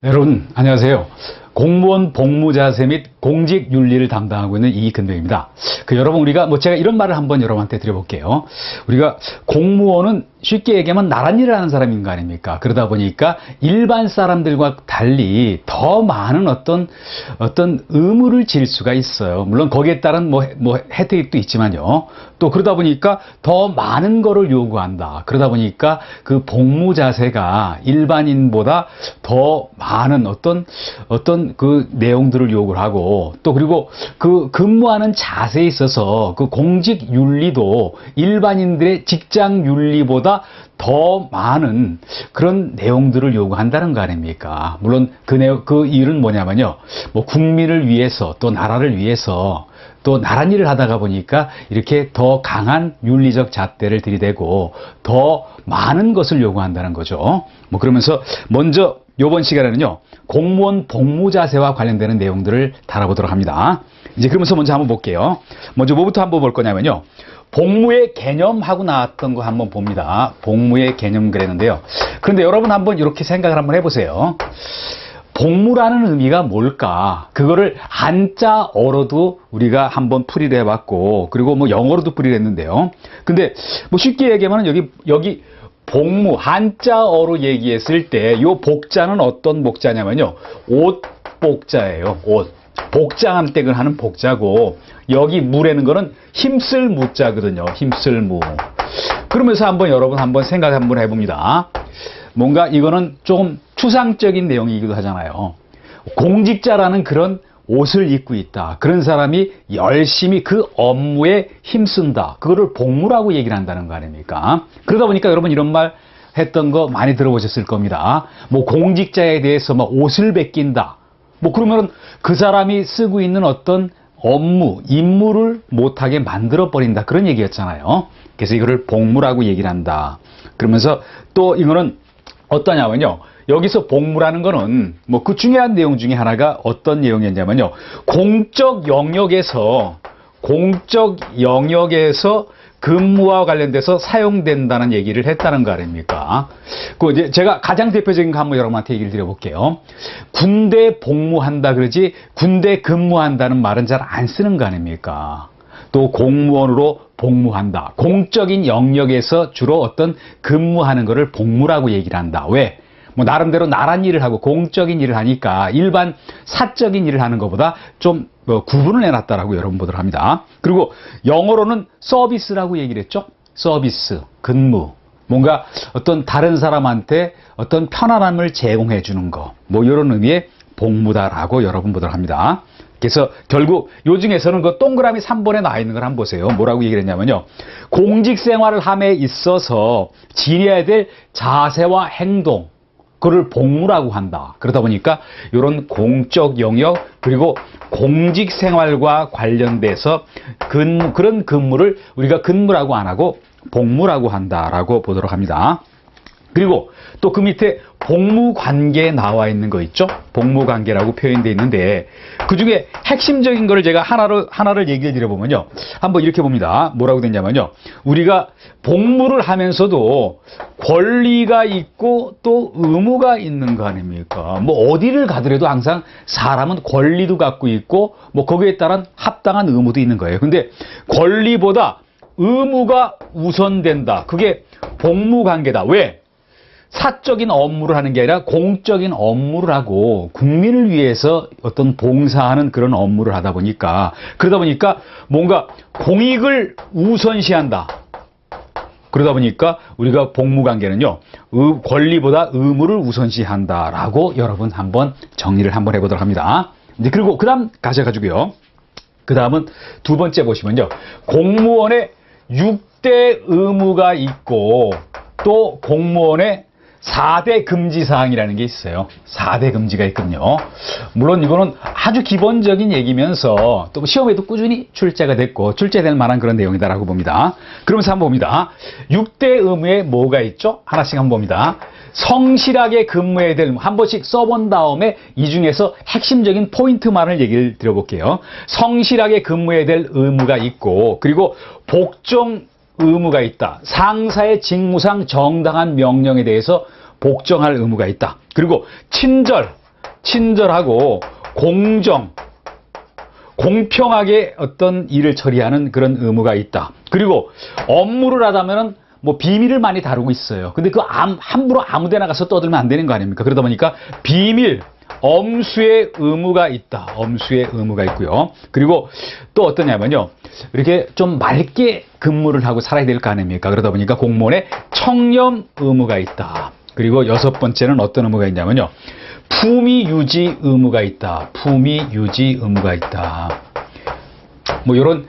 여러분 안녕하세요. 공무원 복무자세 및 공직윤리를 담당하고 있는 이근병입니다. 여러분 우리가 제가 이런 말을 한번 여러분한테 드려볼게요. 우리가 공무원은 쉽게 얘기하면 나란 일을 하는 사람인 거 아닙니까? 그러다 보니까 일반 사람들과 달리 더 많은 어떤 의무를 질 수가 있어요. 물론 거기에 따른 혜택도 있지만요. 또 그러다 보니까 더 많은 거를 요구한다. 그러다 보니까 그 복무자세가 일반인보다 더 많은 어떤 그 내용들을 요구를 하고, 또 그리고 그 근무하는 자세에 있어서 그 공직 윤리도 일반인들의 직장 윤리보다 더 많은 그런 내용들을 요구한다는 거 아닙니까? 물론 그 일은 뭐냐면요, 국민을 위해서, 또 나라를 위해서, 또 나란 일을 하다가 보니까 이렇게 더 강한 윤리적 잣대를 들이대고 더 많은 것을 요구한다는 거죠. 그러면서 먼저 이번 시간에는요, 공무원 복무자세와 관련되는 내용들을 다뤄보도록 합니다. 이제 그러면서 먼저 한번 볼게요. 먼저 뭐부터 한번 볼 거냐면요, 복무의 개념하고 나왔던 거 한번 봅니다. 복무의 개념 그랬는데요. 그런데 여러분 한번 이렇게 생각을 한번 해보세요. 복무라는 의미가 뭘까? 그거를 한자어로도 우리가 한번 풀이를 해봤고, 그리고 영어로도 풀이를 했는데요. 근데 쉽게 얘기하면 여기 복무, 한자어로 얘기했을 때 이 복자는 어떤 복자냐면요, 옷 복자예요. 옷. 복장한 때 하는 복자고, 여기 무라는 거는 힘쓸 무자거든요. 힘쓸 무. 그러면서 여러분 한번 생각 한번 해봅니다. 뭔가 이거는 조금 추상적인 내용이기도 하잖아요. 공직자라는 그런 옷을 입고 있다. 그런 사람이 열심히 그 업무에 힘쓴다. 그거를 복무라고 얘기를 한다는 거 아닙니까? 그러다 보니까 여러분 이런 말 했던 거 많이 들어보셨을 겁니다. 공직자에 대해서 옷을 베낀다. 그러면 그 사람이 쓰고 있는 어떤 업무, 임무를 못하게 만들어버린다. 그런 얘기였잖아요. 그래서 이거를 복무라고 얘기를 한다. 그러면서 또 이거는 어떠냐면요, 여기서 복무라는 거는 그 중요한 내용 중에 하나가 어떤 내용이었냐면요, 공적 영역에서 근무와 관련돼서 사용된다는 얘기를 했다는 거 아닙니까? 이제 제가 가장 대표적인 거 한번 여러분한테 얘기를 드려볼게요. 군대 복무한다 그러지 군대 근무한다는 말은 잘 안 쓰는 거 아닙니까? 또 공무원으로 복무한다. 공적인 영역에서 주로 어떤 근무하는 거를 복무라고 얘기를 한다. 왜? 나름대로 나란 일을 하고 공적인 일을 하니까 일반 사적인 일을 하는 것보다 좀 구분을 해놨다라고 여러분 보도록 합니다. 그리고 영어로는 서비스라고 얘기를 했죠. 서비스, 근무. 뭔가 어떤 다른 사람한테 어떤 편안함을 제공해 주는 거. 이런 의미의 복무다라고 여러분 보도록 합니다. 그래서 결국 요 중에서는 그 동그라미 3번에 나와 있는 걸 한번 보세요. 뭐라고 얘기를 했냐면요, 공직 생활을 함에 있어서 지녀야 될 자세와 행동, 그걸 복무라고 한다. 그러다 보니까 이런 공적 영역, 그리고 공직 생활과 관련돼서 그런 근무를 우리가 근무라고 안 하고 복무라고 한다라고 보도록 합니다. 그리고 또 그 밑에 복무관계에 나와 있는 거 있죠? 복무관계라고 표현되어 있는데, 그 중에 핵심적인 거를 제가 하나를 얘기해 드려보면요, 한번 이렇게 봅니다. 뭐라고 됐냐면요, 우리가 복무를 하면서도 권리가 있고 또 의무가 있는 거 아닙니까? 어디를 가더라도 항상 사람은 권리도 갖고 있고 거기에 따른 합당한 의무도 있는 거예요. 근데 권리보다 의무가 우선된다. 그게 복무관계다. 왜? 사적인 업무를 하는 게 아니라 공적인 업무를 하고 국민을 위해서 어떤 봉사하는 그런 업무를 하다 보니까, 그러다 보니까 뭔가 공익을 우선시한다. 그러다 보니까 우리가 복무관계는요, 권리보다 의무를 우선시한다라고 여러분 한번 정리를 한번 해보도록 합니다. 이제 그리고 그 다음 가셔가지고요, 그 다음은 두 번째 보시면요, 공무원의 6대 의무가 있고 또 공무원의 4대 금지사항이라는 게 있어요. 4대 금지가 있거든요. 물론 이거는 아주 기본적인 얘기면서 또 시험에도 꾸준히 출제가 됐고 출제될 만한 그런 내용이다라고 봅니다. 그러면서 한번 봅니다. 6대 의무에 뭐가 있죠? 하나씩 한번 봅니다. 성실하게 근무해야 될, 한 번씩 써본 다음에 이 중에서 핵심적인 포인트만을 얘기를 드려볼게요. 성실하게 근무해야 될 의무가 있고, 그리고 복종 의무가 있다. 상사의 직무상 정당한 명령에 대해서 복종할 의무가 있다. 그리고 친절, 친절하고 공평하게 어떤 일을 처리하는 그런 의무가 있다. 그리고 업무를 하다면은 뭐 비밀을 많이 다루고 있어요. 근데 그 함부로 아무데나 가서 떠들면 안 되는 거 아닙니까? 그러다 보니까 비밀, 엄수의 의무가 있다. 엄수의 의무가 있고요. 그리고 또 어떠냐면요. 이렇게 좀 맑게 근무를 하고 살아야 될 거 아닙니까? 그러다 보니까 공무원의 청렴 의무가 있다. 그리고 6번째는 어떤 의무가 있냐면요. 품위 유지 의무가 있다. 품위 유지 의무가 있다. 뭐 요런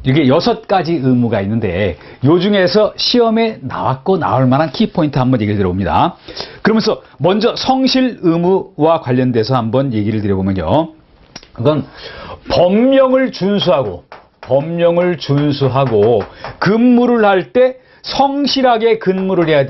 이게 6가지 의무가 있는데 요 중에서 시험에 나왔고 나올 만한 키포인트 한번 얘기를 드려봅니다. 그러면서 먼저 성실 의무와 관련돼서 한번 얘기를 드려보면요. 그건 법령을 준수하고 근무를 할 때 성실하게 근무를 해야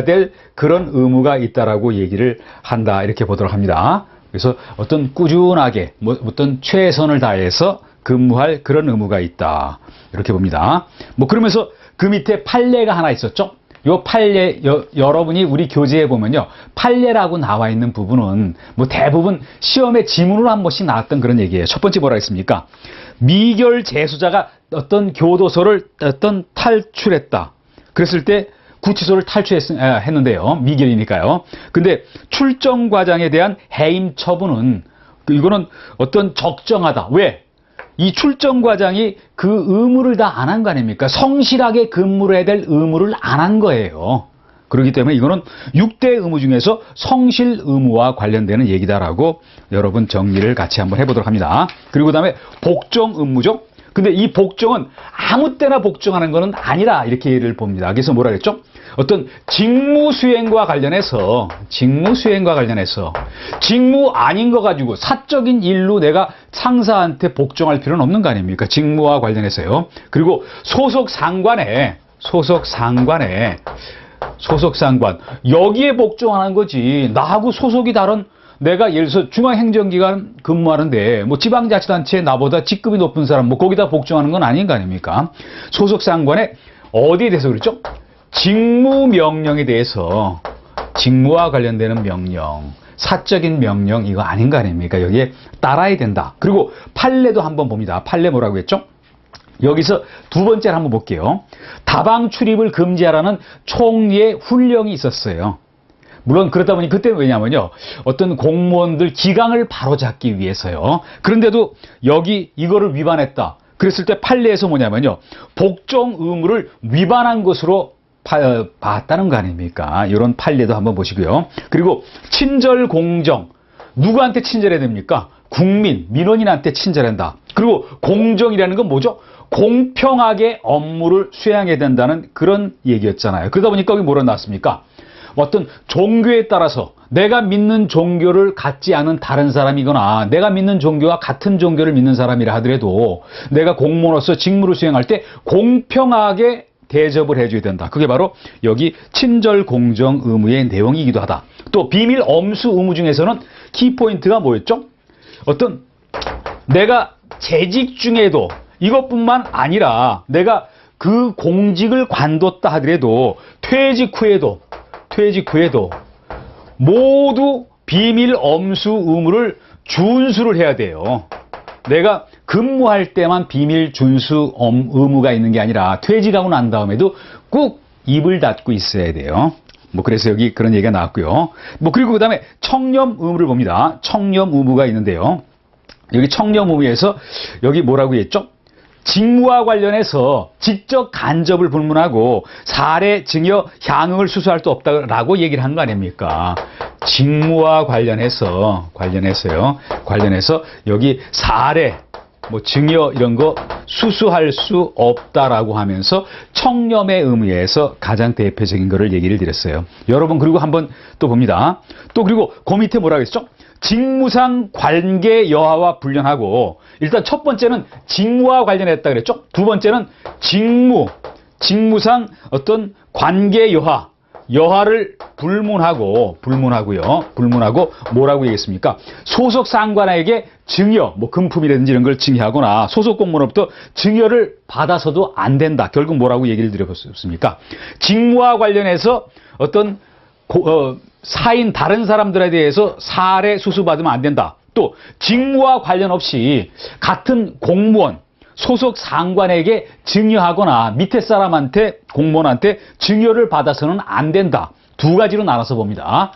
될 그런 의무가 있다라고 얘기를 한다. 이렇게 보도록 합니다. 그래서 어떤 꾸준하게 어떤 최선을 다해서 근무할 그런 의무가 있다. 이렇게 봅니다. 뭐 그러면서 그 밑에 판례가 하나 있었죠. 요 판례 여러분이 우리 교재에 보면요. 판례라고 나와 있는 부분은 뭐 대부분 시험에 지문으로 한 번씩 나왔던 그런 얘기예요. 첫 번째 뭐라 했습니까? 미결 재수자가 어떤 교도소를 탈출했다. 그랬을 때 구치소를 탈출했는데요. 미결이니까요. 근데 출정 과장에 대한 해임 처분은 이거는 어떤 적정하다. 왜? 이 출정 과장이 그 의무를 다 안 한 거 아닙니까? 성실하게 근무를 해야 될 의무를 안 한 거예요. 그렇기 때문에 이거는 6대 의무 중에서 성실 의무와 관련되는 얘기다라고 여러분 정리를 같이 한번 해보도록 합니다. 그리고 그다음에 복종 의무죠. 근데 이 복종은 아무 때나 복종하는 것은 아니라 이렇게 예를 봅니다. 그래서 뭐라 그랬죠? 어떤 직무 수행과 관련해서 직무 아닌 거 가지고 사적인 일로 내가 상사한테 복종할 필요는 없는 거 아닙니까? 직무와 관련해서요. 그리고 소속 상관 여기에 복종하는 거지. 나하고 소속이 다른 내가 예를 들어서 중앙행정기관 근무하는데 뭐 지방자치단체에 나보다 직급이 높은 사람 뭐 거기다 복종하는 건 아닌 거 아닙니까? 소속상관에 어디에 대해서 그랬죠? 직무명령에 대해서 직무와 관련되는 명령, 사적인 명령 이거 아닌 거 아닙니까? 여기에 따라야 된다. 그리고 판례도 한번 봅니다. 판례 뭐라고 했죠? 여기서 두 번째를 한번 볼게요. 다방 출입을 금지하라는 총리의 훈령이 있었어요. 물론 그렇다 보니 그때는 왜냐면요. 어떤 공무원들 기강을 바로잡기 위해서요. 그런데도 여기 이거를 위반했다. 그랬을 때 판례에서 뭐냐면요. 복종 의무를 위반한 것으로 봤다는 거 아닙니까? 이런 판례도 한번 보시고요. 그리고 친절 공정. 누구한테 친절해야 됩니까? 민원인한테 친절한다. 그리고 공정이라는 건 뭐죠? 공평하게 업무를 수행해야 된다는 그런 얘기였잖아요. 그러다 보니까 여기 뭐라 나왔습니까? 어떤 종교에 따라서 내가 믿는 종교를 갖지 않은 다른 사람이거나 내가 믿는 종교와 같은 종교를 믿는 사람이라 하더라도 내가 공무원으로서 직무를 수행할 때 공평하게 대접을 해줘야 된다. 그게 바로 여기 친절 공정 의무의 내용이기도 하다. 또 비밀 엄수 의무 중에서는 키포인트가 뭐였죠? 어떤 내가 재직 중에도 이것뿐만 아니라 내가 그 공직을 관뒀다 하더라도 퇴직 후에도 모두 비밀 엄수 의무를 준수를 해야 돼요. 내가 근무할 때만 비밀 준수 의무가 있는 게 아니라 퇴직하고 난 다음에도 꼭 입을 닫고 있어야 돼요. 뭐 그래서 여기 그런 얘기가 나왔고요. 뭐 그리고 그다음에 청렴 의무를 봅니다. 청렴 의무가 있는데요. 여기 청렴 의무에서 여기 뭐라고 했죠? 직무와 관련해서 직접 간접을 불문하고 사례, 증여, 향응을 수수할 수 없다라고 얘기를 한 거 아닙니까? 직무와 관련해서 여기 사례, 뭐 증여 이런 거 수수할 수 없다라고 하면서 청렴의 의무에서 가장 대표적인 거를 얘기를 드렸어요. 여러분 그리고 한번 또 봅니다. 또 그리고 그 밑에 뭐라고 했죠? 직무상 관계 여하와 분량하고 일단 첫 번째는 직무와 관련했다 그랬죠. 두 번째는 직무상 어떤 관계 여하를 불문하고 뭐라고 얘기했습니까? 소속 상관에게 증여, 뭐 금품이라든지 이런 걸 증여하거나 소속 공무원으로부터 증여를 받아서도 안 된다. 결국 뭐라고 얘기를 드려봤습니까? 직무와 관련해서 어떤 사인 다른 사람들에 대해서 사례 수수받으면 안 된다. 또 직무와 관련 없이 같은 공무원, 소속 상관에게 증여하거나 밑에 사람한테, 공무원한테 증여를 받아서는 안 된다. 두 가지로 나눠서 봅니다.